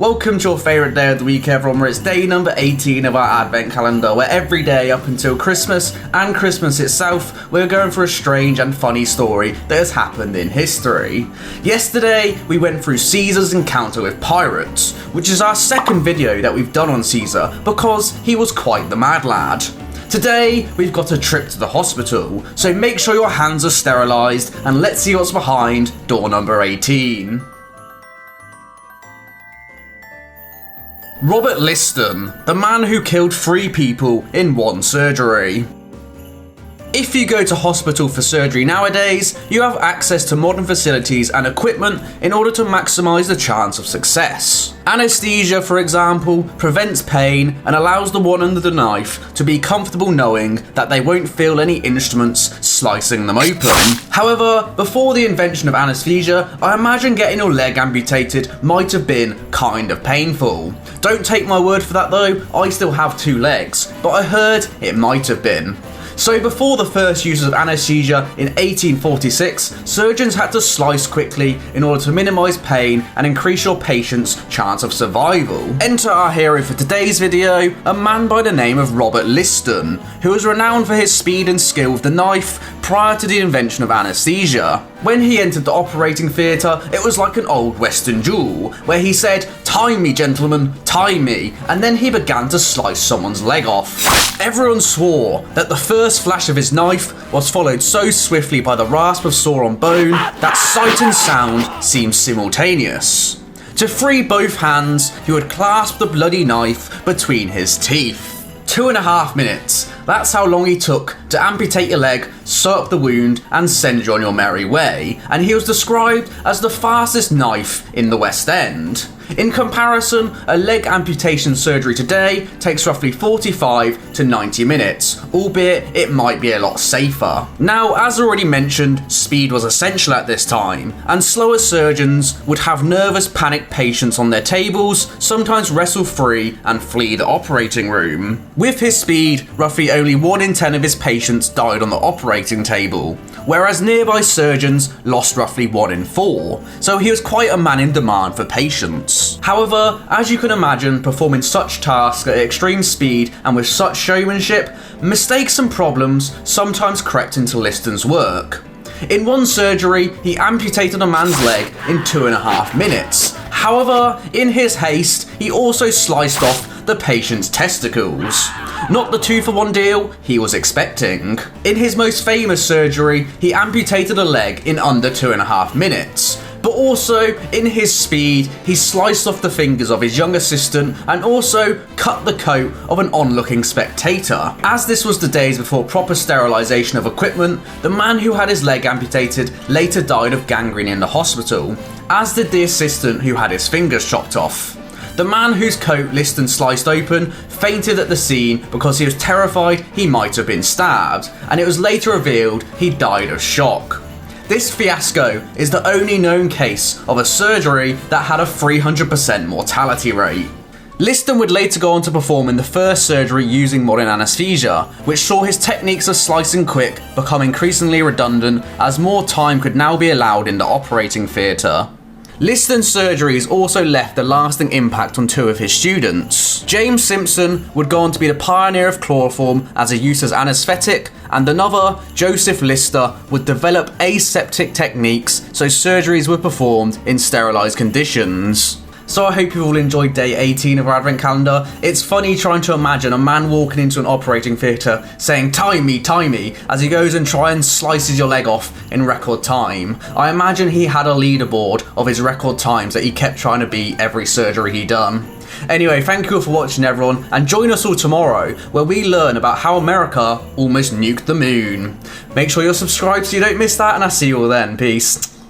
Welcome to your favourite day of the week, everyone, where it's day number 18 of our advent calendar, where every day up until Christmas and Christmas itself, we're going for a strange and funny story that has happened in history. Yesterday, we went through Caesar's encounter with pirates, which is our second video that we've done on Caesar because he was quite the mad lad. Today, we've got a trip to the hospital, so make sure your hands are sterilised and let's see what's behind door number 18. Robert Liston, the man who killed 3 people in one surgery. If you go to hospital for surgery nowadays, you have access to modern facilities and equipment in order to maximise the chance of success. Anaesthesia, for example, prevents pain and allows the one under the knife to be comfortable knowing that they won't feel any instruments slicing them open. However, before the invention of anaesthesia, I imagine getting your leg amputated might have been kind of painful. Don't take my word for that though, I still have 2 legs, but I heard it might have been. So before the first use of anaesthesia in 1846, surgeons had to slice quickly in order to minimise pain and increase your patient's chance of survival. Enter our hero for today's video, a man by the name of Robert Liston, who was renowned for his speed and skill with the knife prior to the invention of anaesthesia. When he entered the operating theatre, it was like an old western duel, where he said, "Time me, gentlemen, time me," and then he began to slice someone's leg off. Everyone swore that the first flash of his knife was followed so swiftly by the rasp of saw on bone that sight and sound seemed simultaneous. To free both hands, he would clasp the bloody knife between his teeth. 2.5 minutes. That's how long he took to amputate your leg, sew up the wound, and send you on your merry way, and he was described as the fastest knife in the West End. In comparison, a leg amputation surgery today takes roughly 45 to 90 minutes, albeit it might be a lot safer. Now, as already mentioned, speed was essential at this time, and slower surgeons would have nervous, panicked patients on their tables, sometimes wrestle free and flee the operating room. With his speed, roughly only 1 in 10 of his patients died on the operating table, whereas nearby surgeons lost roughly 1 in 4, so he was quite a man in demand for patients. However, as you can imagine, performing such tasks at extreme speed and with such showmanship, mistakes and problems sometimes crept into Liston's work. In one surgery, he amputated a man's leg in 2.5 minutes. However, in his haste, he also sliced off the patient's testicles. Not the 2-for-1 deal he was expecting. In his most famous surgery, he amputated a leg in under 2.5 minutes. But also, in his speed, he sliced off the fingers of his young assistant and also cut the coat of an onlooking spectator. As this was the days before proper sterilisation of equipment, the man who had his leg amputated later died of gangrene in the hospital, as did the assistant who had his fingers chopped off. The man whose coat Liston sliced open fainted at the scene because he was terrified he might have been stabbed, and it was later revealed he died of shock. This fiasco is the only known case of a surgery that had a 300% mortality rate. Liston would later go on to perform in the first surgery using modern anaesthesia, which saw his techniques of slicing quick become increasingly redundant as more time could now be allowed in the operating theatre. Liston's surgeries also left a lasting impact on 2 of his students. James Simpson would go on to be the pioneer of chloroform as a use as anaesthetic, and another, Joseph Lister, would develop aseptic techniques so surgeries were performed in sterilised conditions. So I hope you all enjoyed day 18 of our advent calendar. It's funny trying to imagine a man walking into an operating theatre saying "time me," as he goes and tries and slices your leg off in record time. I imagine he had a leaderboard of his record times that he kept trying to beat every surgery he done. Anyway, thank you all for watching, everyone, and join us all tomorrow where we learn about how America almost nuked the moon. Make sure you're subscribed so you don't miss that, and I'll see you all then. Peace.